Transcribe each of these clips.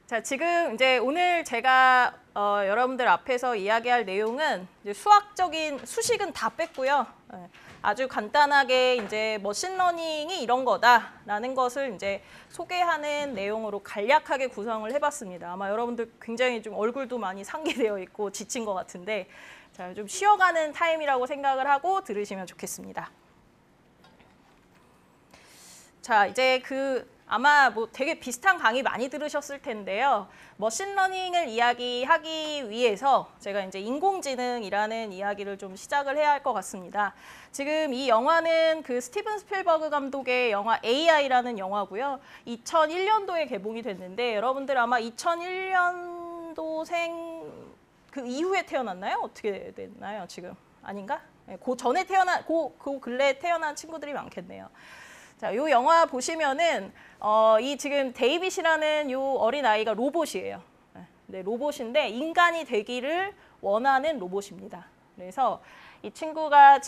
자, 지금 이제 오늘 제가 여러분들 앞에서 이야기할 내용은 이제 수식은 다 뺐고요. 아주 간단하게 이제 머신러닝이 이런 거다라는 것을 이제 소개하는 내용으로 간략하게 구성을 해봤습니다. 아마 여러분들 굉장히 좀 얼굴도 많이 상기되어 있고 지친 것 같은데, 자, 좀 쉬어가는 타임이라고 생각을 하고 들으시면 좋겠습니다. 자, 이제 아마 뭐 되게 비슷한 강의 많이 들으셨을 텐데요. 머신러닝을 이야기하기 위해서 제가 이제 인공지능이라는 이야기를 좀 시작을 해야 할 것 같습니다. 지금 이 영화는 스티븐 스필버그 감독의 영화 AI라는 영화고요. 2001년도에 개봉이 됐는데 여러분들 아마 2001년도생 그 이후에 태어났나요? 어떻게 됐나요, 지금? 아닌가? 네, 그 근래에 태어난 친구들이 많겠네요. 자, 이 영화 보시면은 이 지금 데이빗이라는 이 어린아이가 로봇이에요. 네, 로봇인데 인간이 되기를 원하는 로봇입니다. 그래서 이 친구가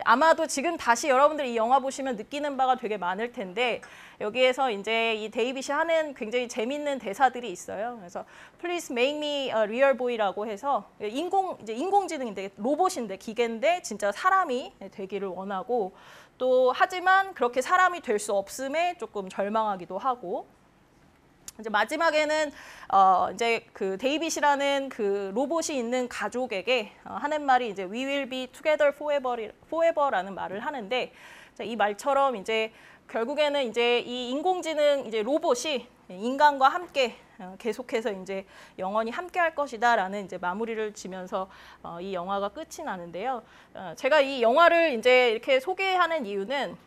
아마도 지금 다시 여러분들 이 영화 보시면 느끼는 바가 되게 많을 텐데, 여기에서 이제 이 데이빗이 하는 굉장히 재밌는 대사들이 있어요. 그래서 Please make me a real boy라고 해서 인공지능인데 로봇인데 기계인데 진짜 사람이 되기를 원하고, 또 하지만 그렇게 사람이 될 수 없음에 조금 절망하기도 하고, 이제 마지막에는 이제 데이빗이라는 로봇이 있는 가족에게 하는 말이 이제 We will be together forever라는 말을 하는데, 자, 이 말처럼 이제 결국에는 이제 이 인공지능 이제 로봇이 인간과 함께 계속해서 이제 영원히 함께 할 것이다라는 이제 마무리를 지면서 이 영화가 끝이 나는데요. 제가 이 영화를 이제 이렇게 소개하는 이유는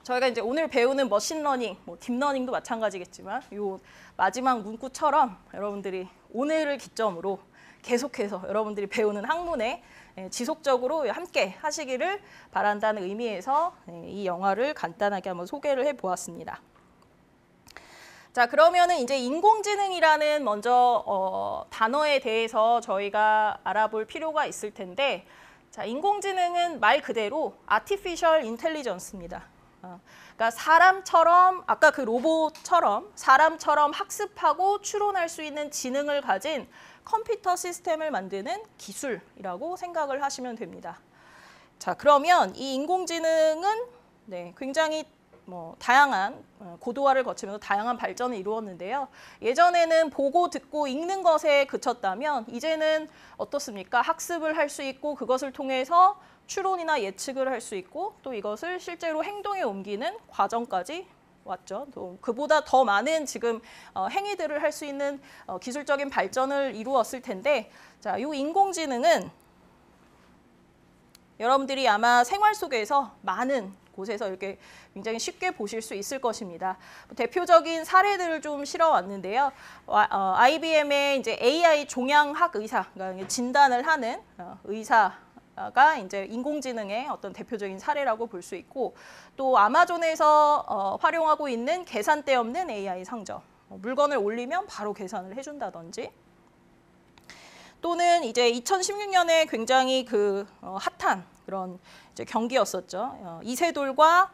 저희가 이제 오늘 배우는 머신러닝, 뭐 딥러닝도 마찬가지겠지만 이 마지막 문구처럼 여러분들이 오늘을 기점으로 계속해서 여러분들이 배우는 학문에 지속적으로 함께 하시기를 바란다는 의미에서 이 영화를 간단하게 한번 소개를 해보았습니다. 자, 그러면은 이제 인공지능이라는 먼저 단어에 대해서 저희가 알아볼 필요가 있을 텐데, 자, 인공지능은 말 그대로 Artificial Intelligence입니다. 그러니까 사람처럼, 아까 그 로봇처럼 사람처럼 학습하고 추론할 수 있는 지능을 가진 컴퓨터 시스템을 만드는 기술이라고 생각을 하시면 됩니다. 자, 그러면 이 인공지능은 굉장히 다양한 고도화를 거치면서 다양한 발전을 이루었는데요. 예전에는 보고 듣고 읽는 것에 그쳤다면 이제는 어떻습니까? 학습을 할 수 있고 그것을 통해서 추론이나 예측을 할 수 있고 또 이것을 실제로 행동에 옮기는 과정까지 왔죠. 또 그보다 더 많은 지금 행위들을 할 수 있는 기술적인 발전을 이루었을 텐데, 자, 이 인공지능은 여러분들이 아마 생활 속에서 많은 곳에서 이렇게 굉장히 쉽게 보실 수 있을 것입니다. 대표적인 사례들을 좀 실어왔는데요. IBM의 이제 AI 종양학 의사, 그러니까 진단을 하는 의사가 이제 인공지능의 어떤 대표적인 사례라고 볼 수 있고, 또 아마존에서 활용하고 있는 계산대 없는 AI 상점, 물건을 올리면 바로 계산을 해준다든지, 또는 이제 2016년에 굉장히 핫한 그런 이제 경기였었죠. 이세돌과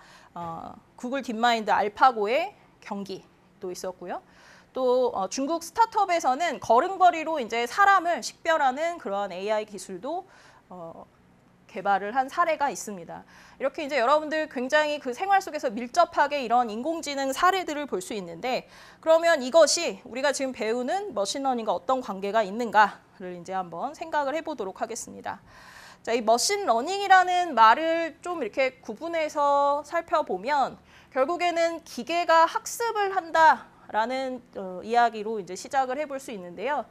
구글 딥마인드 알파고의 경기도 있었고요. 또 중국 스타트업에서는 걸음걸이로 이제 사람을 식별하는 그런 AI 기술도 개발을 한 사례가 있습니다. 이렇게 이제 여러분들 굉장히 생활 속에서 밀접하게 이런 인공지능 사례들을 볼 수 있는데, 그러면 이것이 우리가 지금 배우는 머신러닝과 어떤 관계가 있는가를 이제 한번 생각을 해보도록 하겠습니다. 자, 이 머신러닝이라는 말을 좀 이렇게 구분해서 살펴보면 결국에는 기계가 학습을 한다라는 이야기로 이제 시작을 해볼 수 있는데요.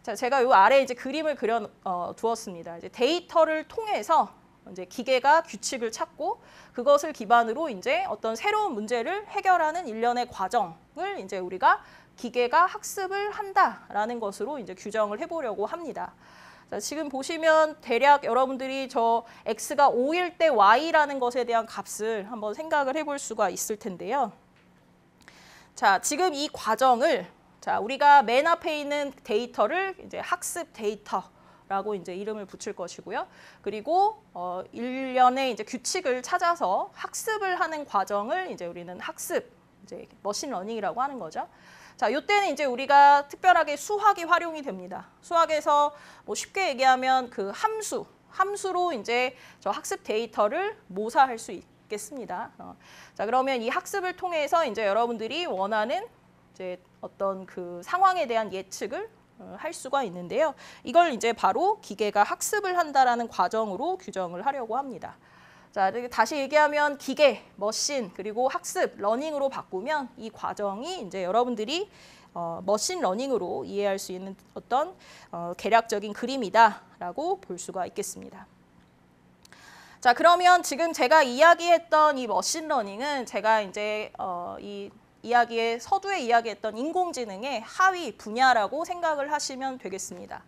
자, 제가 요 아래 이제 그림을 그려 두었습니다. 이제 데이터를 통해서 이제 기계가 규칙을 찾고 그것을 기반으로 이제 어떤 새로운 문제를 해결하는 일련의 과정을 이제 우리가 기계가 학습을 한다라는 것으로 이제 규정을 해보려고 합니다. 자, 지금 보시면 대략 여러분들이 저 x가 5일 때 y라는 것에 대한 값을 한번 생각을 해볼 수가 있을 텐데요. 자, 지금 이 과정을 우리가 맨 앞에 있는 데이터를 이제 학습 데이터라고 이제 이름을 붙일 것이고요. 그리고 일련의 이제 규칙을 찾아서 학습을 하는 과정을 이제 우리는 학습, 이제 머신러닝이라고 하는 거죠. 자, 이때는 이제 우리가 특별하게 수학이 활용이 됩니다. 수학에서 뭐 쉽게 얘기하면 그 함수로 이제 저 학습 데이터를 모사할 수 있겠습니다. 자, 그러면 이 학습을 통해서 이제 여러분들이 원하는 이제 어떤 그 상황에 대한 예측을 할 수가 있는데요. 이걸 이제 바로 기계가 학습을 한다라는 과정으로 규정을 하려고 합니다. 자, 다시 얘기하면 기계, 머신, 그리고 학습, 러닝으로 바꾸면 이 과정이 이제 여러분들이 머신 러닝으로 이해할 수 있는 어떤 계략적인 그림이다라고 볼 수가 있겠습니다. 자, 그러면 지금 제가 이야기했던 이 머신 러닝은 제가 이제 이 이야기의 서두에 이야기했던 인공지능의 하위 분야라고 생각을 하시면 되겠습니다.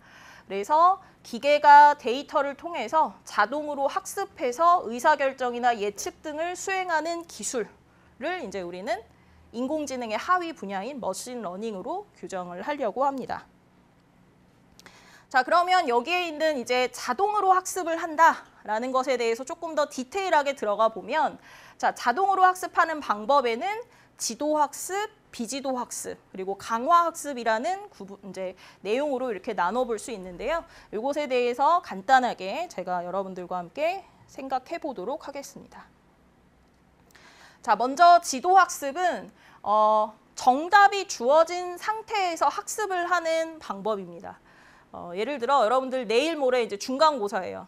그래서 기계가 데이터를 통해서 자동으로 학습해서 의사결정이나 예측 등을 수행하는 기술을 이제 우리는 인공지능의 하위 분야인 머신러닝으로 규정을 하려고 합니다. 자, 그러면 여기에 있는 이제 자동으로 학습을 한다라는 것에 대해서 조금 더 디테일하게 들어가 보면, 자, 자동으로 학습하는 방법에는 지도학습, 비지도학습, 그리고 강화학습이라는 이제 내용으로 이렇게 나눠볼 수 있는데요. 이것에 대해서 간단하게 제가 여러분들과 함께 생각해 보도록 하겠습니다. 자, 먼저 지도학습은 정답이 주어진 상태에서 학습을 하는 방법입니다. 예를 들어 여러분들 내일 모레 이제 중간고사예요.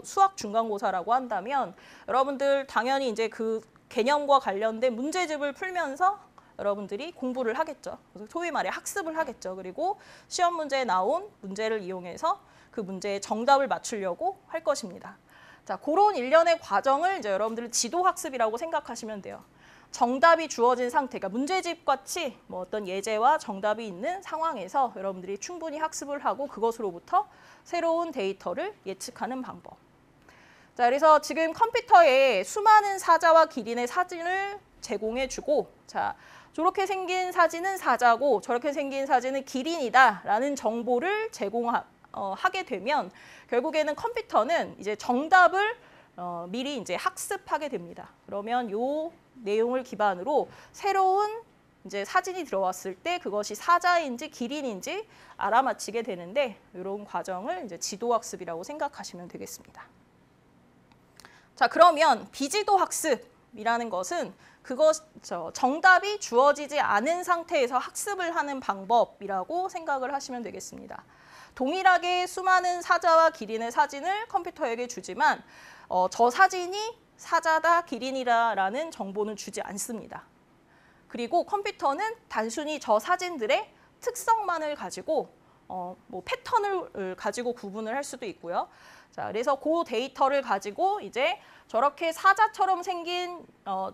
수학 중간고사라고 한다면 여러분들 당연히 이제 그 개념과 관련된 문제집을 풀면서 여러분들이 공부를 하겠죠. 그래서 소위 말해 학습을 하겠죠. 그리고 시험 문제에 나온 문제를 이용해서 그 문제의 정답을 맞추려고 할 것입니다. 자, 그런 일련의 과정을 이제 여러분들은 지도학습이라고 생각하시면 돼요. 정답이 주어진 상태, 그러니까 문제집 같이 뭐 어떤 예제와 정답이 있는 상황에서 여러분들이 충분히 학습을 하고 그것으로부터 새로운 데이터를 예측하는 방법. 자, 그래서 지금 컴퓨터에 수많은 사자와 기린의 사진을 제공해주고, 자, 저렇게 생긴 사진은 사자고 저렇게 생긴 사진은 기린이다라는 정보를 제공하게 되면 결국에는 컴퓨터는 이제 정답을 미리 이제 학습하게 됩니다. 그러면 요 내용을 기반으로 새로운 이제 사진이 들어왔을 때 그것이 사자인지 기린인지 알아맞히게 되는데, 이런 과정을 이제 지도학습이라고 생각하시면 되겠습니다. 자, 그러면 비지도학습이라는 것은 정답이 주어지지 않은 상태에서 학습을 하는 방법이라고 생각을 하시면 되겠습니다. 동일하게 수많은 사자와 기린의 사진을 컴퓨터에게 주지만 저 사진이 사자다, 기린이다라는 정보는 주지 않습니다. 그리고 컴퓨터는 단순히 저 사진들의 특성만을 가지고 뭐 패턴을 가지고 구분을 할 수도 있고요. 자, 그래서 그 데이터를 가지고 이제 저렇게 사자처럼 생긴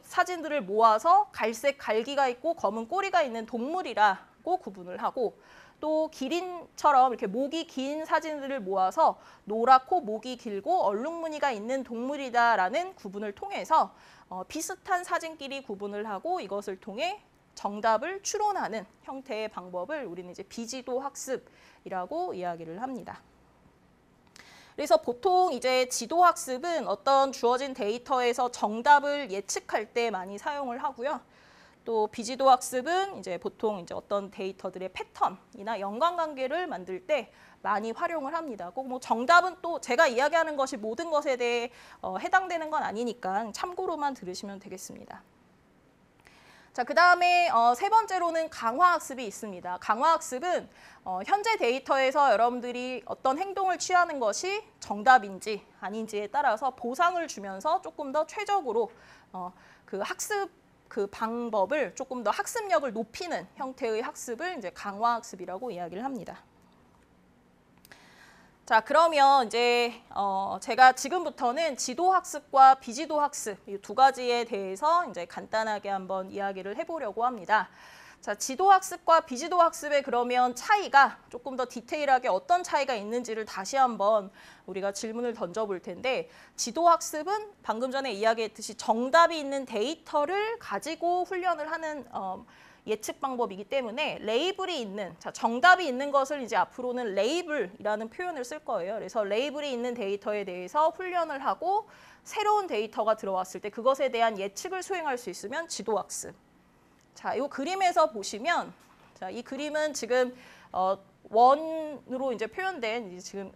사진들을 모아서 갈색 갈기가 있고 검은 꼬리가 있는 동물이라고 구분을 하고, 또 기린처럼 이렇게 목이 긴 사진들을 모아서 노랗고 목이 길고 얼룩무늬가 있는 동물이다라는 구분을 통해서 비슷한 사진끼리 구분을 하고 이것을 통해 정답을 추론하는 형태의 방법을 우리는 이제 비지도 학습이라고 이야기를 합니다. 그래서 보통 이제 지도 학습은 어떤 주어진 데이터에서 정답을 예측할 때 많이 사용을 하고요. 또 비지도 학습은 이제 보통 이제 어떤 데이터들의 패턴이나 연관관계를 만들 때 많이 활용을 합니다. 꼭 뭐 정답은 또 제가 이야기하는 것이 모든 것에 대해 해당되는 건 아니니까 참고로만 들으시면 되겠습니다. 자, 그 다음에 세 번째로는 강화학습이 있습니다. 강화학습은 현재 데이터에서 여러분들이 어떤 행동을 취하는 것이 정답인지 아닌지에 따라서 보상을 주면서 조금 더 최적으로 그 학습 그 방법을 조금 더 학습력을 높이는 형태의 학습을 이제 강화학습이라고 이야기를 합니다. 자, 그러면 이제 제가 지금부터는 지도학습과 비지도학습 이 두 가지에 대해서 이제 간단하게 한번 이야기를 해보려고 합니다. 자, 지도학습과 비지도학습의 그러면 차이가 조금 더 디테일하게 어떤 차이가 있는지를 다시 한번 우리가 질문을 던져볼 텐데, 지도학습은 방금 전에 이야기했듯이 정답이 있는 데이터를 가지고 훈련을 하는 예측 방법이기 때문에 레이블이 있는, 자, 정답이 있는 것을 이제 앞으로는 레이블이라는 표현을 쓸 거예요. 그래서 레이블이 있는 데이터에 대해서 훈련을 하고 새로운 데이터가 들어왔을 때 그것에 대한 예측을 수행할 수 있으면 지도학습. 자, 이 그림에서 보시면, 자, 이 그림은 지금 원으로 이제 표현된 이제 지금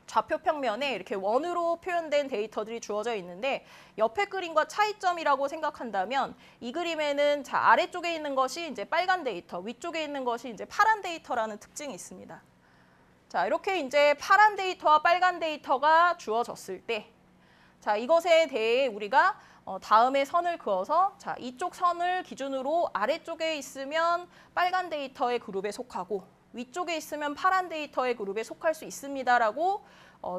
좌표 평면에 이렇게 원으로 표현된 데이터들이 주어져 있는데 옆에 그림과 차이점이라고 생각한다면 이 그림에는 자, 아래쪽에 있는 것이 이제 빨간 데이터, 위쪽에 있는 것이 이제 파란 데이터라는 특징이 있습니다. 자, 이렇게 이제 파란 데이터와 빨간 데이터가 주어졌을 때 자, 이것에 대해 우리가 다음에 선을 그어서 자, 이쪽 선을 기준으로 아래쪽에 있으면 빨간 데이터의 그룹에 속하고 위쪽에 있으면 파란 데이터의 그룹에 속할 수 있습니다라고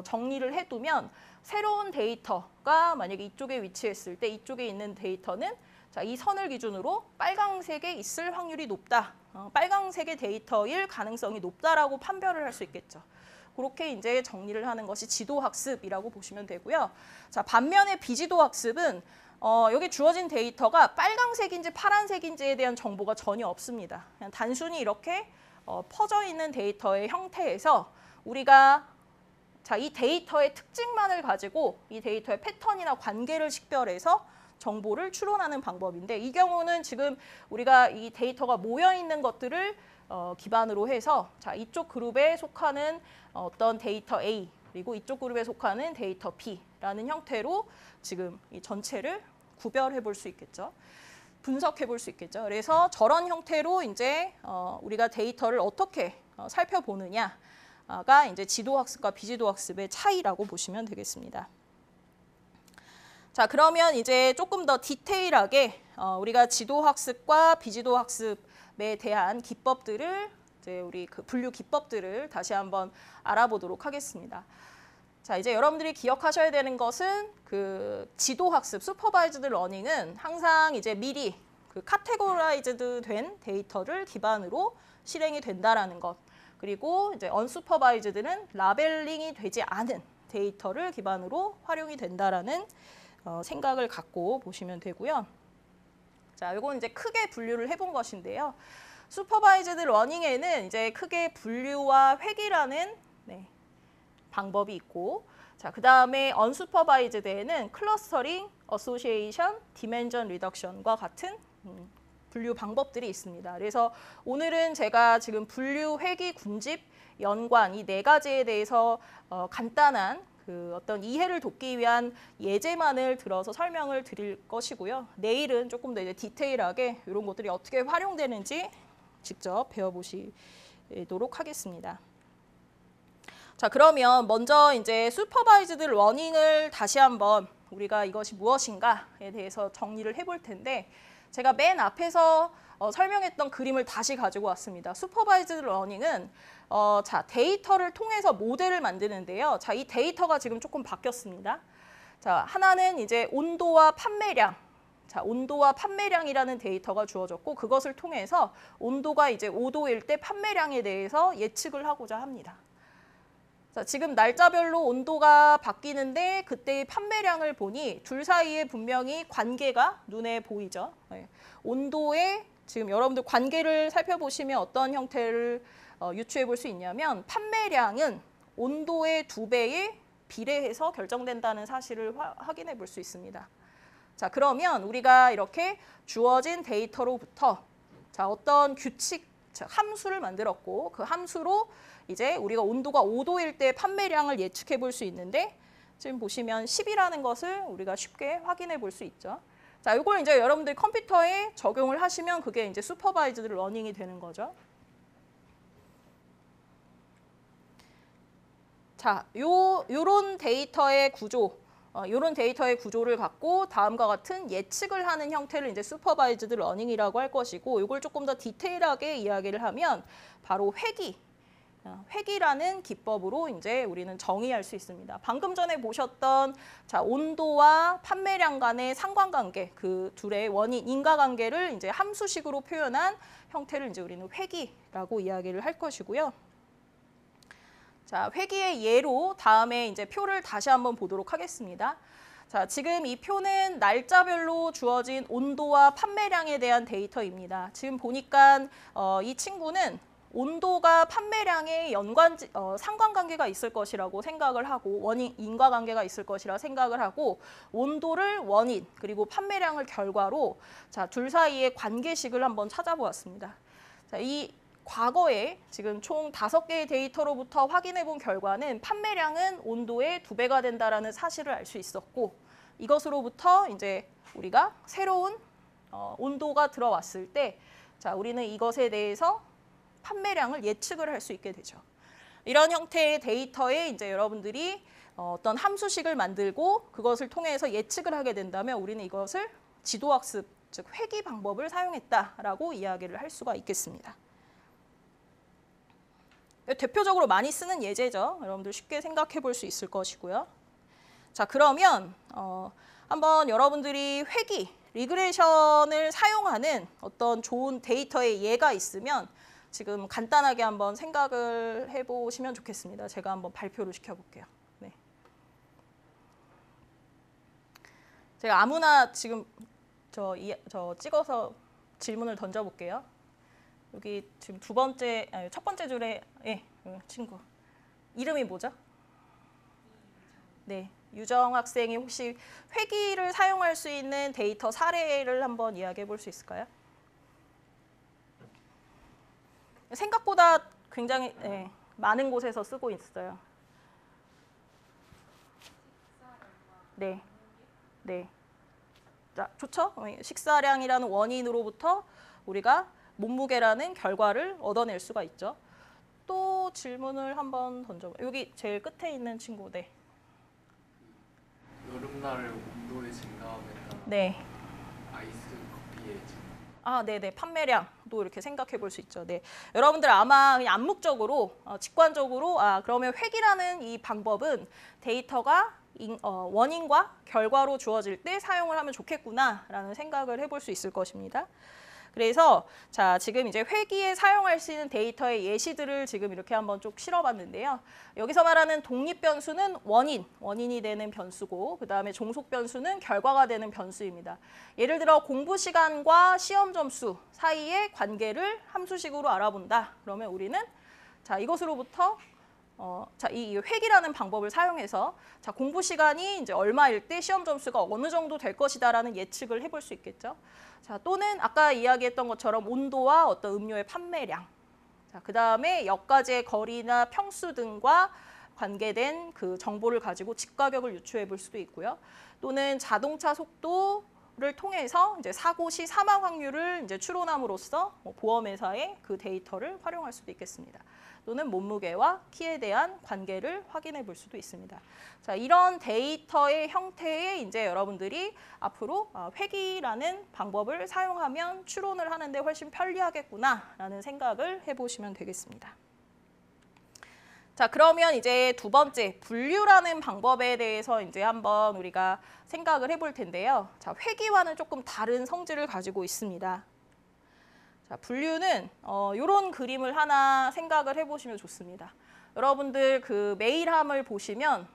정리를 해두면 새로운 데이터가 만약에 이쪽에 위치했을 때 이쪽에 있는 데이터는 자, 이 선을 기준으로 빨강색에 있을 확률이 높다. 빨강색의 데이터일 가능성이 높다라고 판별을 할 수 있겠죠. 그렇게 이제 정리를 하는 것이 지도학습이라고 보시면 되고요. 자, 반면에 비지도학습은 여기 주어진 데이터가 빨강색인지 파란색인지에 대한 정보가 전혀 없습니다. 그냥 단순히 이렇게 퍼져 있는 데이터의 형태에서 우리가 자, 이 데이터의 특징만을 가지고 이 데이터의 패턴이나 관계를 식별해서 정보를 추론하는 방법인데 이 경우는 지금 우리가 이 데이터가 모여 있는 것들을 기반으로 해서 자, 이쪽 그룹에 속하는 어떤 데이터 A 그리고 이쪽 그룹에 속하는 데이터 B라는 형태로 지금 이 전체를 구별해 볼 수 있겠죠. 분석해 볼 수 있겠죠. 그래서 저런 형태로 이제 우리가 데이터를 어떻게 살펴보느냐가 이제 지도학습과 비지도학습의 차이라고 보시면 되겠습니다. 자, 그러면 이제 조금 더 디테일하게 우리가 지도학습과 비지도학습에 대한 기법들을 이제 우리 그 분류 기법들을 다시 한번 알아보도록 하겠습니다. 자, 이제 여러분들이 기억하셔야 되는 것은 그 지도학습, 슈퍼바이즈드 러닝은 항상 이제 미리 그 카테고라이즈드 된 데이터를 기반으로 실행이 된다라는 것. 그리고 이제 언슈퍼바이즈드는 라벨링이 되지 않은 데이터를 기반으로 활용이 된다라는 생각을 갖고 보시면 되고요. 자, 이건 이제 크게 분류를 해본 것인데요. 슈퍼바이즈드 러닝에는 이제 크게 분류와 회귀라는 방법이 있고, 자, 그 다음에 언슈퍼바이즈드에는 클러스터링, 어소시에이션, 디멘전 리덕션과 같은 분류 방법들이 있습니다. 그래서 오늘은 제가 지금 분류, 회귀, 군집, 연관 이 네 가지에 대해서 간단한 그 어떤 이해를 돕기 위한 예제만을 들어서 설명을 드릴 것이고요. 내일은 조금 더 이제 디테일하게 이런 것들이 어떻게 활용되는지 직접 배워보시도록 하겠습니다. 자, 그러면 먼저 이제 슈퍼바이즈드 러닝을 다시 한번 우리가 이것이 무엇인가에 대해서 정리를 해볼 텐데 제가 맨 앞에서 설명했던 그림을 다시 가지고 왔습니다. 슈퍼바이즈드 러닝은 자, 데이터를 통해서 모델을 만드는데요. 자, 이 데이터가 지금 조금 바뀌었습니다. 자, 하나는 이제 온도와 판매량. 자, 온도와 판매량이라는 데이터가 주어졌고 그것을 통해서 온도가 이제 5도일 때 판매량에 대해서 예측을 하고자 합니다. 자, 지금 날짜별로 온도가 바뀌는데 그때의 판매량을 보니 둘 사이에 분명히 관계가 눈에 보이죠. 온도에 지금 여러분들 관계를 살펴보시면 어떤 형태를 유추해 볼 수 있냐면 판매량은 온도의 2배에 비례해서 결정된다는 사실을 확인해 볼 수 있습니다. 자, 그러면 우리가 이렇게 주어진 데이터로부터 자, 어떤 규칙, 함수를 만들었고 그 함수로 이제 우리가 온도가 5도일 때 판매량을 예측해 볼 수 있는데 지금 보시면 10이라는 것을 우리가 쉽게 확인해 볼 수 있죠. 자, 이걸 이제 여러분들 컴퓨터에 적용을 하시면 그게 이제 슈퍼바이즈드 러닝이 되는 거죠. 자, 요런 데이터의 구조, 요런 데이터의 구조를 갖고 다음과 같은 예측을 하는 형태를 이제 슈퍼바이즈드 러닝이라고 할 것이고, 이걸 조금 더 디테일하게 이야기를 하면 바로 회귀라는 기법으로 이제 우리는 정의할 수 있습니다. 방금 전에 보셨던 자, 온도와 판매량 간의 상관관계, 그 둘의 원인, 인과관계를 이제 함수식으로 표현한 형태를 이제 우리는 회귀라고 이야기를 할 것이고요. 자, 회귀의 예로 다음에 이제 표를 다시 한번 보도록 하겠습니다. 자, 지금 이 표는 날짜별로 주어진 온도와 판매량에 대한 데이터입니다. 지금 보니까 이 친구는 온도가 판매량에 상관관계가 있을 것이라고 생각을 하고 원인, 인과관계가 있을 것이라 생각을 하고 온도를 원인 그리고 판매량을 결과로 자, 둘 사이의 관계식을 한번 찾아보았습니다. 자, 이 과거에 지금 총 5개의 데이터로부터 확인해 본 결과는 판매량은 온도의 2배가 된다라는 사실을 알 수 있었고, 이것으로부터 이제 우리가 새로운 온도가 들어왔을 때, 자, 우리는 이것에 대해서 판매량을 예측을 할 수 있게 되죠. 이런 형태의 데이터에 이제 여러분들이 어떤 함수식을 만들고 그것을 통해서 예측을 하게 된다면 우리는 이것을 지도학습, 즉 회귀 방법을 사용했다라고 이야기를 할 수가 있겠습니다. 대표적으로 많이 쓰는 예제죠. 여러분들 쉽게 생각해 볼 수 있을 것이고요. 자, 그러면 한번 여러분들이 회귀, 리그레이션을 사용하는 어떤 좋은 데이터의 예가 있으면 지금 간단하게 한번 생각을 해보시면 좋겠습니다. 제가 한번 발표를 시켜볼게요. 네. 제가 아무나 지금 저 찍어서 질문을 던져볼게요. 여기 지금 첫 번째 줄에 친구 이름이 뭐죠? 네, 유정 학생이 혹시 회귀를 사용할 수 있는 데이터 사례를 한번 이야기해 볼 수 있을까요? 생각보다 굉장히 많은 곳에서 쓰고 있어요. 네, 네. 자, 좋죠? 식사량이라는 원인으로부터 우리가 몸무게라는 결과를 얻어낼 수가 있죠. 또 질문을 한번 던져봐요. 여기 제일 끝에 있는 친구. 네. 여름날 온도의 증가함에 따라 네. 아이스 커피의 증가. 아, 네네. 판매량도 이렇게 생각해 볼 수 있죠. 네. 여러분들 아마 그냥 암묵적으로, 직관적으로, 그러면 회귀라는 이 방법은 데이터가 원인과 결과로 주어질 때 사용을 하면 좋겠구나라는 생각을 해볼 수 있을 것입니다. 그래서 자, 지금 이제 회귀에 사용할 수 있는 데이터의 예시들을 지금 이렇게 한번 쭉 실어봤는데요. 여기서 말하는 독립 변수는 원인이 되는 변수고, 그 다음에 종속 변수는 결과가 되는 변수입니다. 예를 들어 공부 시간과 시험 점수 사이의 관계를 함수식으로 알아본다. 그러면 우리는 자, 이것으로부터 이 회귀라는 방법을 사용해서 자, 공부 시간이 이제 얼마일 때 시험 점수가 어느 정도 될 것이다라는 예측을 해볼 수 있겠죠. 자, 또는 아까 이야기했던 것처럼 온도와 어떤 음료의 판매량, 자, 그 다음에 역과제의 거리나 평수 등과 관계된 그 정보를 가지고 집가격을 유추해 볼 수도 있고요. 또는 자동차 속도를 통해서 이제 사고 시 사망 확률을 이제 추론함으로써 보험회사의 그 데이터를 활용할 수도 있겠습니다. 또는 몸무게와 키에 대한 관계를 확인해 볼 수도 있습니다. 자, 이런 데이터의 형태에 이제 여러분들이 앞으로 회귀라는 방법을 사용하면 추론을 하는데 훨씬 편리하겠구나라는 생각을 해보시면 되겠습니다. 자, 그러면 이제 두 번째 분류라는 방법에 대해서 이제 한번 우리가 생각을 해볼 텐데요. 자, 회귀와는 조금 다른 성질을 가지고 있습니다. 자, 분류는 이런 그림을 하나 생각을 해보시면 좋습니다. 여러분들 그 메일함을 보시면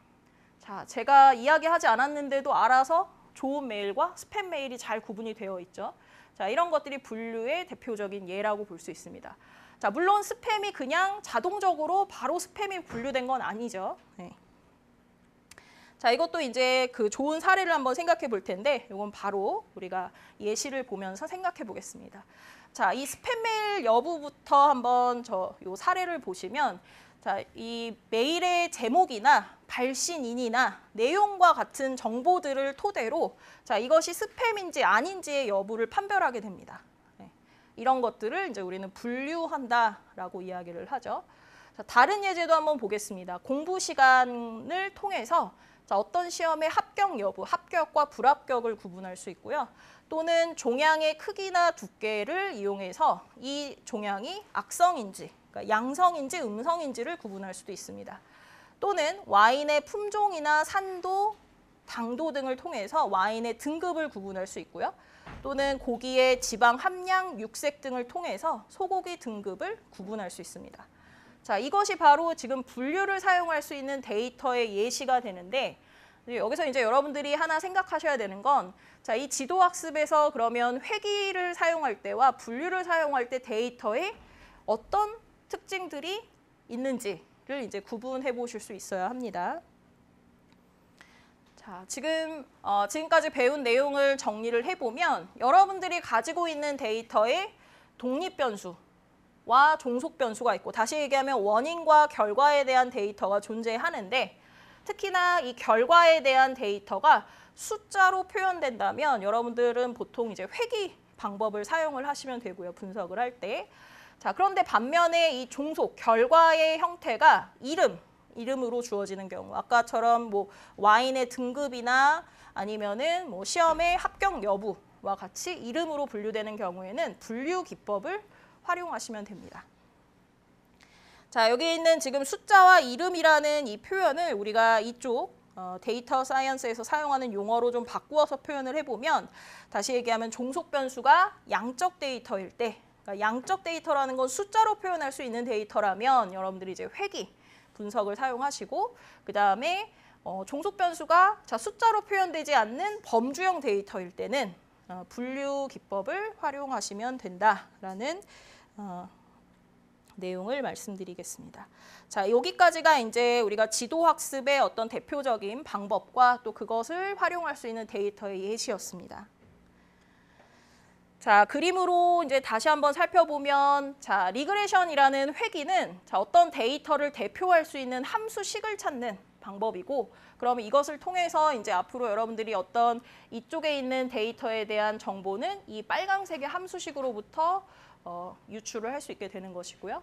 자, 제가 이야기하지 않았는데도 알아서 좋은 메일과 스팸 메일이 잘 구분이 되어 있죠. 자, 이런 것들이 분류의 대표적인 예라고 볼 수 있습니다. 자, 물론 스팸이 그냥 자동적으로 바로 스팸이 분류된 건 아니죠. 네. 자, 이것도 이제 그 좋은 사례를 한번 생각해 볼 텐데 이건 바로 우리가 예시를 보면서 생각해 보겠습니다. 자, 이 스팸 메일 여부부터 한번 요 사례를 보시면 자, 이 메일의 제목이나 발신인이나 내용과 같은 정보들을 토대로 자, 이것이 스팸인지 아닌지의 여부를 판별하게 됩니다. 네. 이런 것들을 이제 우리는 분류한다라고 이야기를 하죠. 자, 다른 예제도 한번 보겠습니다. 공부 시간을 통해서 자, 어떤 시험의 합격 여부, 합격과 불합격을 구분할 수 있고요. 또는 종양의 크기나 두께를 이용해서 이 종양이 악성인지, 그러니까 양성인지 음성인지를 구분할 수도 있습니다. 또는 와인의 품종이나 산도, 당도 등을 통해서 와인의 등급을 구분할 수 있고요. 또는 고기의 지방 함량, 육색 등을 통해서 소고기 등급을 구분할 수 있습니다. 자, 이것이 바로 지금 분류를 사용할 수 있는 데이터의 예시가 되는데 여기서 이제 여러분들이 하나 생각하셔야 되는 건 자, 이 지도학습에서 그러면 회귀를 사용할 때와 분류를 사용할 때 데이터에 어떤 특징들이 있는지를 이제 구분해 보실 수 있어야 합니다. 자, 지금까지 배운 내용을 정리를 해보면 여러분들이 가지고 있는 데이터의 독립 변수, 와 종속 변수가 있고, 다시 얘기하면 원인과 결과에 대한 데이터가 존재하는데, 특히나 이 결과에 대한 데이터가 숫자로 표현된다면 여러분들은 보통 이제 회귀 방법을 사용을 하시면 되고요. 분석을 할 때. 자, 그런데 반면에 이 종속, 결과의 형태가 이름으로 주어지는 경우, 아까처럼 뭐 와인의 등급이나 아니면은 뭐 시험의 합격 여부와 같이 이름으로 분류되는 경우에는 분류 기법을 활용하시면 됩니다. 자, 여기 있는 지금 숫자와 이름이라는 이 표현을 우리가 이쪽 데이터 사이언스에서 사용하는 용어로 좀 바꾸어서 표현을 해보면, 다시 얘기하면 종속 변수가 양적 데이터일 때, 그러니까 양적 데이터라는 건 숫자로 표현할 수 있는 데이터라면 여러분들이 이제 회귀 분석을 사용하시고, 그 다음에 종속 변수가 숫자로 표현되지 않는 범주형 데이터일 때는 분류 기법을 활용하시면 된다라는 내용을 말씀드리겠습니다. 자, 여기까지가 이제 우리가 지도학습의 어떤 대표적인 방법과 또 그것을 활용할 수 있는 데이터의 예시였습니다. 자, 그림으로 이제 다시 한번 살펴보면, 자, 리그레션이라는 회귀는 어떤 데이터를 대표할 수 있는 함수식을 찾는 방법이고, 그러면 이것을 통해서 이제 앞으로 여러분들이 어떤 이쪽에 있는 데이터에 대한 정보는 이 빨강색의 함수식으로부터 유출을 할 수 있게 되는 것이고요.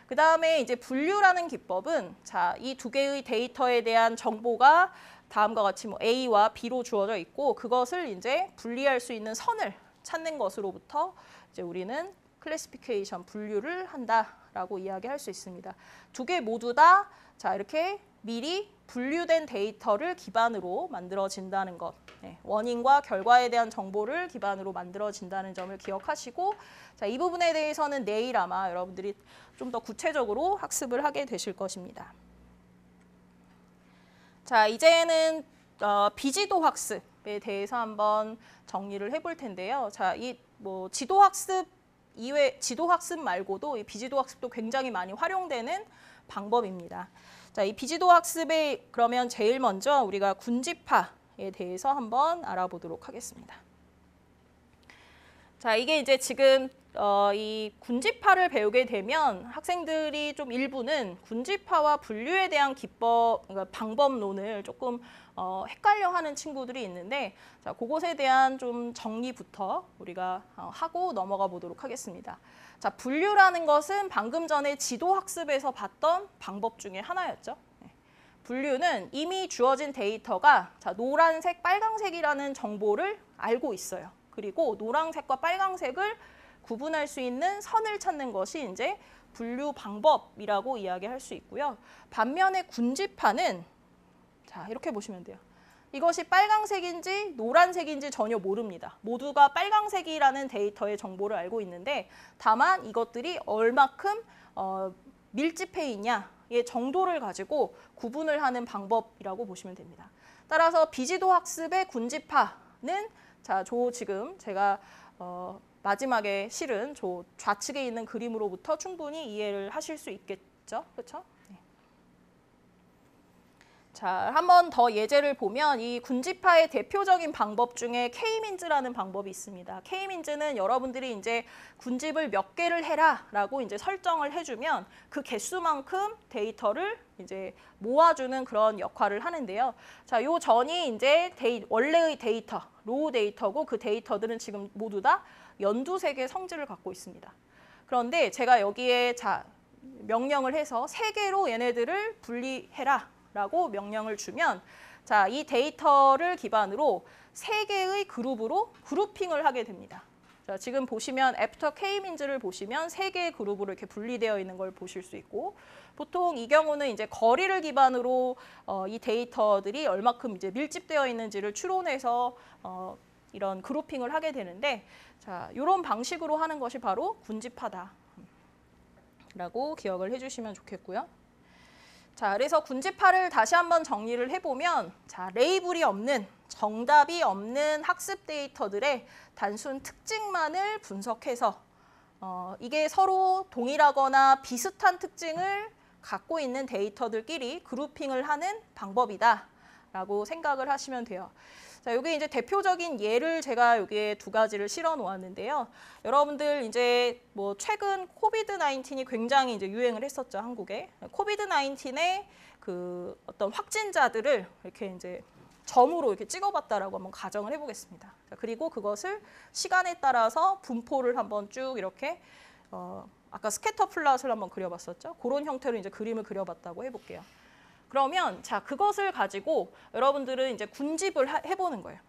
그 다음에 이제 분류라는 기법은, 자, 이 두 개의 데이터에 대한 정보가 다음과 같이 뭐 A와 B로 주어져 있고, 그것을 이제 분리할 수 있는 선을 찾는 것으로부터 이제 우리는 클래시피케이션, 분류를 한다라고 이야기할 수 있습니다. 두 개 모두 다 자, 이렇게 미리 분류된 데이터를 기반으로 만들어진다는 것, 원인과 결과에 대한 정보를 기반으로 만들어진다는 점을 기억하시고, 자, 이 부분에 대해서는 내일 아마 여러분들이 좀 더 구체적으로 학습을 하게 되실 것입니다. 자, 이제는 비지도 학습에 대해서 한번 정리를 해볼 텐데요. 자, 이 뭐 지도 학습 말고도 이 비지도 학습도 굉장히 많이 활용되는 방법입니다. 자, 이 비지도 학습에 그러면 제일 먼저 우리가 군집화에 대해서 한번 알아보도록 하겠습니다. 자, 이게 이제 지금 이 군집화를 배우게 되면 학생들이 좀 일부는 군집화와 분류에 대한 그러니까 방법론을 조금 헷갈려하는 친구들이 있는데, 자, 그것에 대한 좀 정리부터 우리가 하고 넘어가 보도록 하겠습니다. 자, 분류라는 것은 방금 전에 지도학습에서 봤던 방법 중에 하나였죠. 분류는 이미 주어진 데이터가 자, 노란색, 빨강색이라는 정보를 알고 있어요. 그리고 노란색과 빨강색을 구분할 수 있는 선을 찾는 것이 이제 분류 방법이라고 이야기할 수 있고요. 반면에 군집화는 자, 이렇게 보시면 돼요. 이것이 빨강색인지 노란색인지 전혀 모릅니다. 모두가 빨강색이라는 데이터의 정보를 알고 있는데, 다만 이것들이 얼마큼 밀집해 있냐의 정도를 가지고 구분을 하는 방법이라고 보시면 됩니다. 따라서 비지도 학습의 군집화는 자, 지금 제가 마지막에 실은 저 좌측에 있는 그림으로부터 충분히 이해를 하실 수 있겠죠? 그렇죠? 네. 자, 한 번 더 예제를 보면 이 군집화의 대표적인 방법 중에 K-민즈라는 방법이 있습니다. K-민즈는 여러분들이 이제 군집을 몇 개를 해라라고 이제 설정을 해주면 그 개수만큼 데이터를 이제 모아주는 그런 역할을 하는데요. 자, 요 전이 이제 원래의 데이터, 로우 데이터고, 그 데이터들은 지금 모두 다 연두색의 성질을 갖고 있습니다. 그런데 제가 여기에 자, 명령을 해서 3개로 얘네들을 분리해라 라고 명령을 주면, 자, 이 데이터를 기반으로 3개의 그룹으로 그룹핑을 하게 됩니다. 자, 지금 보시면 애프터 K-민즈를 보시면 3개의 그룹으로 이렇게 분리되어 있는 걸 보실 수 있고, 보통 이 경우는 이제 거리를 기반으로 이 데이터들이 얼마큼 이제 밀집되어 있는지를 추론해서 이런 그룹핑을 하게 되는데, 자, 이런 방식으로 하는 것이 바로 군집화다 라고 기억을 해주시면 좋겠고요. 자, 그래서 군집화를 다시 한번 정리를 해보면, 자, 레이블이 없는, 정답이 없는 학습 데이터들의 단순 특징만을 분석해서 이게 서로 동일하거나 비슷한 특징을 갖고 있는 데이터들끼리 그룹핑을 하는 방법이다 라고 생각을 하시면 돼요. 자, 여기 이제 대표적인 예를 제가 여기에 두 가지를 실어 놓았는데요. 여러분들 이제 뭐 최근 코비드-19이 굉장히 이제 유행을 했었죠, 한국에. 코비드-19의 그 어떤 확진자들을 이렇게 이제 점으로 이렇게 찍어봤다라고 한번 가정을 해보겠습니다. 자, 그리고 그것을 시간에 따라서 분포를 한번 쭉 이렇게 아까 스캐터 플롯을 한번 그려봤었죠. 그런 형태로 이제 그림을 그려봤다고 해볼게요. 그러면 자, 그것을 가지고 여러분들은 이제 군집을 해보는 거예요.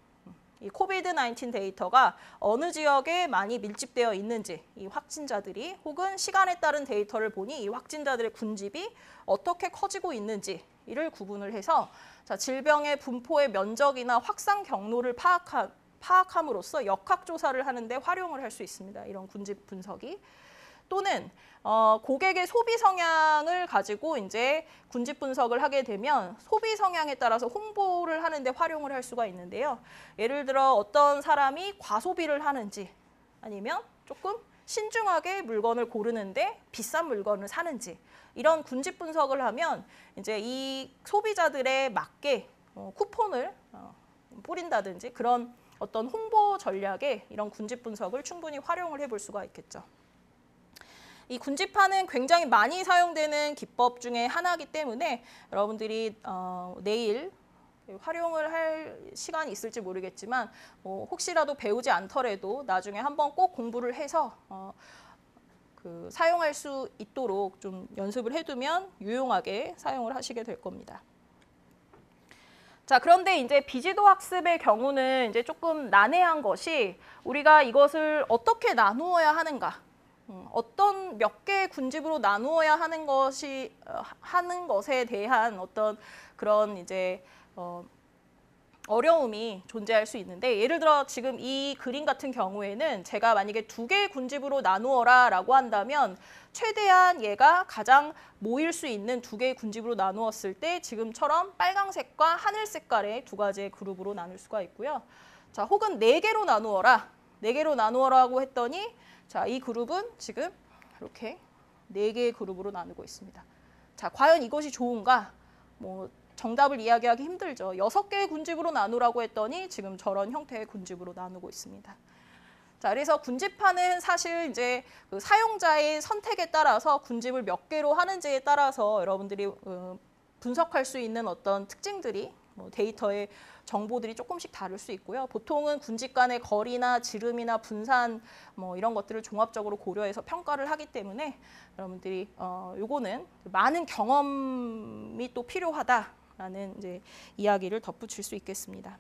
이 코비드-19 데이터가 어느 지역에 많이 밀집되어 있는지, 이 확진자들이 혹은 시간에 따른 데이터를 보니 이 확진자들의 군집이 어떻게 커지고 있는지 이를 구분을 해서 자, 질병의 분포의 면적이나 확산 경로를 파악함으로써 역학조사를 하는데 활용을 할 수 있습니다. 이런 군집 분석이. 또는 고객의 소비 성향을 가지고 이제 군집 분석을 하게 되면 소비 성향에 따라서 홍보를 하는데 활용을 할 수가 있는데요. 예를 들어 어떤 사람이 과소비를 하는지 아니면 조금 신중하게 물건을 고르는데 비싼 물건을 사는지 이런 군집 분석을 하면 이제 이 소비자들에 맞게 쿠폰을 뿌린다든지 그런 어떤 홍보 전략에 이런 군집 분석을 충분히 활용을 해볼 수가 있겠죠. 이 군집하는 굉장히 많이 사용되는 기법 중에 하나이기 때문에 여러분들이 내일 활용을 할 시간이 있을지 모르겠지만 혹시라도 배우지 않더라도 나중에 한번 꼭 공부를 해서 그 사용할 수 있도록 좀 연습을 해두면 유용하게 사용을 하시게 될 겁니다. 자, 그런데 이제 비지도 학습의 경우는 이제 조금 난해한 것이 우리가 이것을 어떻게 나누어야 하는가? 어떤 몇 개의 군집으로 나누어야 하는 것에 대한 어떤 그런 이제 어려움이 존재할 수 있는데 예를 들어 지금 이 그림 같은 경우에는 제가 만약에 두 개의 군집으로 나누어라 라고 한다면 최대한 얘가 가장 모일 수 있는 두 개의 군집으로 나누었을 때 지금처럼 빨강색과 하늘 색깔의 두 가지의 그룹으로 나눌 수가 있고요. 자, 혹은 네 개로 나누어라. 네 개로 나누어라고 했더니 자, 이 그룹은 지금 이렇게 네 개의 그룹으로 나누고 있습니다. 자, 과연 이것이 좋은가? 뭐 정답을 이야기하기 힘들죠. 6개의 군집으로 나누라고 했더니 지금 저런 형태의 군집으로 나누고 있습니다. 자, 그래서 군집하는 사실 이제 그 사용자의 선택에 따라서 군집을 몇 개로 하는지에 따라서 여러분들이 분석할 수 있는 어떤 특징들이 데이터의 정보들이 조금씩 다를 수 있고요. 보통은 군집 간의 거리나 지름이나 분산 이런 것들을 종합적으로 고려해서 평가를 하기 때문에 여러분들이 요거는 많은 경험이 또 필요하다라는 이제 이야기를 덧붙일 수 있겠습니다.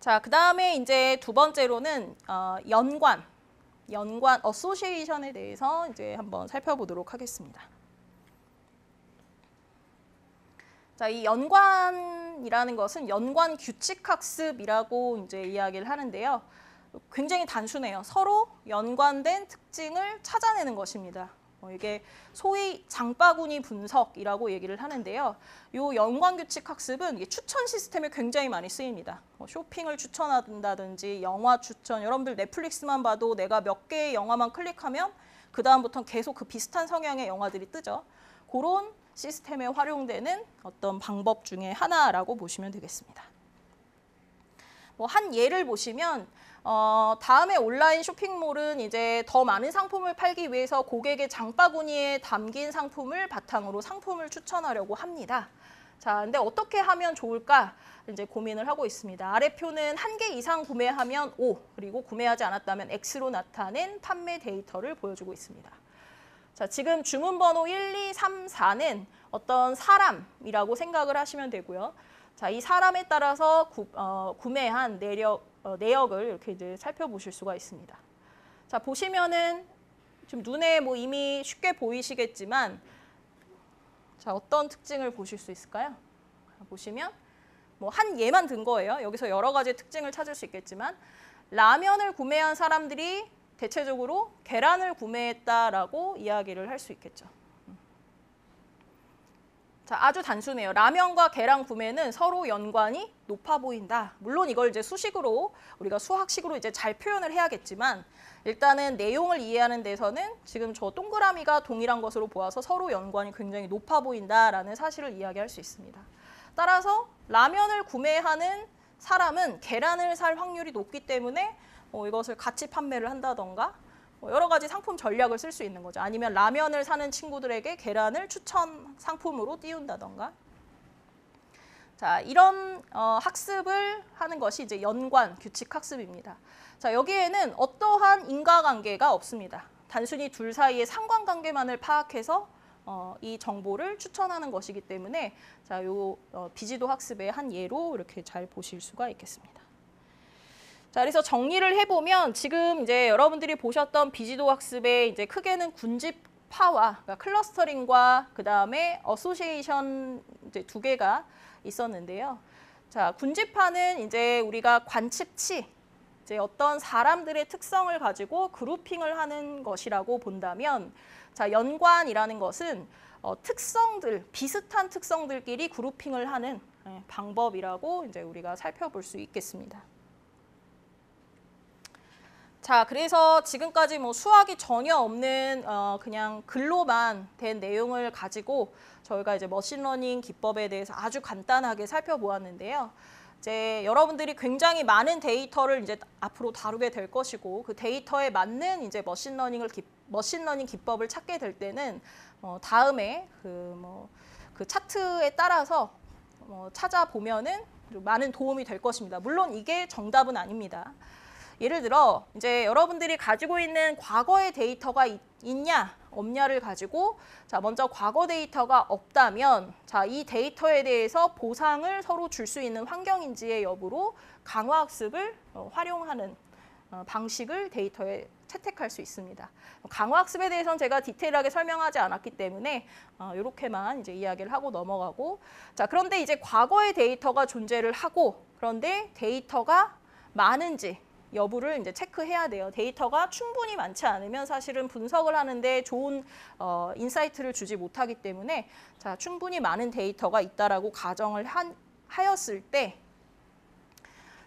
자, 그다음에 이제 두 번째로는 연관 어소시에이션에 대해서 이제 한번 살펴보도록 하겠습니다. 자, 이 연관이라는 것은 연관 규칙 학습이라고 이제 이야기를 하는데요. 굉장히 단순해요. 서로 연관된 특징을 찾아내는 것입니다. 이게 소위 장바구니 분석이라고 얘기를 하는데요. 이 연관 규칙 학습은 추천 시스템에 굉장히 많이 쓰입니다. 쇼핑을 추천한다든지 영화 추천, 여러분들 넷플릭스만 봐도 내가 몇 개의 영화만 클릭하면 그 다음부터는 계속 그 비슷한 성향의 영화들이 뜨죠. 그런 시스템에 활용되는 어떤 방법 중에 하나라고 보시면 되겠습니다. 한 예를 보시면 다음에 온라인 쇼핑몰은 이제 더 많은 상품을 팔기 위해서 고객의 장바구니에 담긴 상품을 바탕으로 상품을 추천하려고 합니다. 자, 근데 어떻게 하면 좋을까? 이제 고민을 하고 있습니다. 아래 표는 1개 이상 구매하면 O, 그리고 구매하지 않았다면 X로 나타낸 판매 데이터를 보여주고 있습니다. 자, 지금 주문번호 1, 2, 3, 4는 어떤 사람이라고 생각을 하시면 되고요. 자, 이 사람에 따라서 구매한 내역을 이렇게 이제 살펴보실 수가 있습니다. 자, 보시면은 지금 눈에 이미 쉽게 보이시겠지만, 자, 어떤 특징을 보실 수 있을까요? 보시면 한 예만 든 거예요. 여기서 여러 가지 특징을 찾을 수 있겠지만, 라면을 구매한 사람들이 대체적으로 계란을 구매했다라고 이야기를 할 수 있겠죠. 자, 아주 단순해요. 라면과 계란 구매는 서로 연관이 높아 보인다. 물론 이걸 이제 수식으로 우리가 수학식으로 이제 잘 표현을 해야겠지만 일단은 내용을 이해하는 데서는 지금 저 동그라미가 동일한 것으로 보아서 서로 연관이 굉장히 높아 보인다라는 사실을 이야기할 수 있습니다. 따라서 라면을 구매하는 사람은 계란을 살 확률이 높기 때문에 이것을 같이 판매를 한다던가 여러 가지 상품 전략을 쓸 수 있는 거죠. 아니면 라면을 사는 친구들에게 계란을 추천 상품으로 띄운다던가. 자, 이런 학습을 하는 것이 이제 연관 규칙 학습입니다. 자, 여기에는 어떠한 인과관계가 없습니다. 단순히 둘 사이의 상관관계만을 파악해서 이 정보를 추천하는 것이기 때문에 자, 요 비지도 학습의 한 예로 이렇게 잘 보실 수가 있겠습니다. 자, 그래서 정리를 해보면 지금 이제 여러분들이 보셨던 비지도 학습의 이제 크게는 군집파와 그러니까 클러스터링과 그 다음에 어소시에이션 이제 두 개가 있었는데요. 자, 군집파는 이제 우리가 관측치, 이제 어떤 사람들의 특성을 가지고 그룹핑을 하는 것이라고 본다면, 자, 연관이라는 것은 특성들, 비슷한 특성들끼리 그룹핑을 하는 방법이라고 이제 우리가 살펴볼 수 있겠습니다. 자, 그래서 지금까지 뭐 수학이 전혀 없는 그냥 글로만 된 내용을 가지고 저희가 이제 머신러닝 기법에 대해서 아주 간단하게 살펴보았는데요. 이제 여러분들이 굉장히 많은 데이터를 이제 앞으로 다루게 될 것이고 그 데이터에 맞는 이제 머신러닝 기법을 찾게 될 때는 다음에 그 차트에 따라서 찾아보면은 많은 도움이 될 것입니다. 물론 이게 정답은 아닙니다. 예를 들어 이제 여러분들이 가지고 있는 과거의 데이터가 있냐 없냐를 가지고 자, 먼저 과거 데이터가 없다면 자, 이 데이터에 대해서 보상을 서로 줄 수 있는 환경인지의 여부로 강화학습을 활용하는 방식을 데이터에 채택할 수 있습니다. 강화학습에 대해서는 제가 디테일하게 설명하지 않았기 때문에 이렇게만 이제 이야기를 하고 넘어가고 자, 그런데 이제 과거의 데이터가 존재를 하고 그런데 데이터가 많은지 여부를 이제 체크해야 돼요. 데이터가 충분히 많지 않으면 사실은 분석을 하는데 좋은 인사이트를 주지 못하기 때문에 자, 충분히 많은 데이터가 있다라고 가정을 하였을 때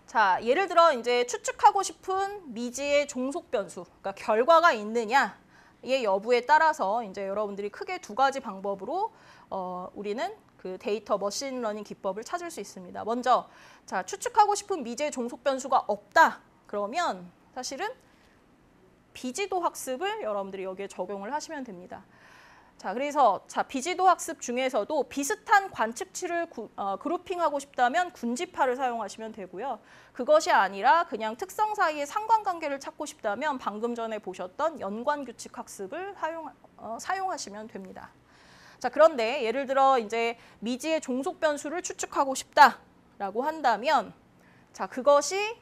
자, 예를 들어 이제 추측하고 싶은 미지의 종속 변수, 그러니까 결과가 있느냐의 여부에 따라서 이제 여러분들이 크게 두 가지 방법으로 우리는 그 데이터 머신러닝 기법을 찾을 수 있습니다. 먼저 자, 추측하고 싶은 미지의 종속 변수가 없다. 그러면 사실은 비지도 학습을 여러분들이 여기에 적용을 하시면 됩니다. 자, 그래서 자, 비지도 학습 중에서도 비슷한 관측치를 그룹핑하고 싶다면 군집파를 사용하시면 되고요. 그것이 아니라 그냥 특성 사이의 상관관계를 찾고 싶다면 방금 전에 보셨던 연관규칙 학습을 사용하시면 됩니다. 자, 그런데 예를 들어 이제 미지의 종속 변수를 추측하고 싶다라고 한다면 자, 그것이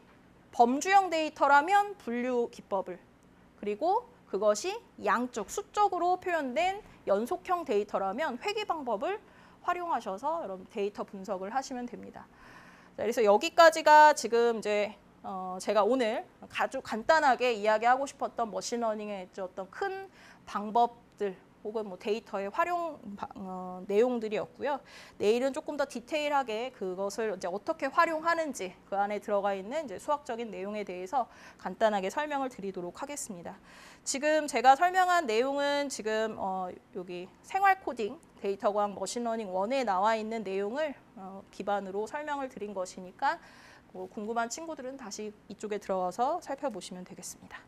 범주형 데이터라면 분류 기법을 그리고 그것이 양적, 수적으로 표현된 연속형 데이터라면 회귀 방법을 활용하셔서 여러분 데이터 분석을 하시면 됩니다. 자, 그래서 여기까지가 지금 이제 제가 오늘 아주 간단하게 이야기하고 싶었던 머신러닝의 어떤 큰 방법들 혹은 뭐 데이터의 활용 내용들이었고요. 내일은 조금 더 디테일하게 그것을 이제 어떻게 활용하는지 그 안에 들어가 있는 이제 수학적인 내용에 대해서 간단하게 설명을 드리도록 하겠습니다. 지금 제가 설명한 내용은 지금 여기 생활 코딩 데이터과학 머신러닝 1에 나와 있는 내용을 기반으로 설명을 드린 것이니까 궁금한 친구들은 다시 이쪽에 들어가서 살펴보시면 되겠습니다.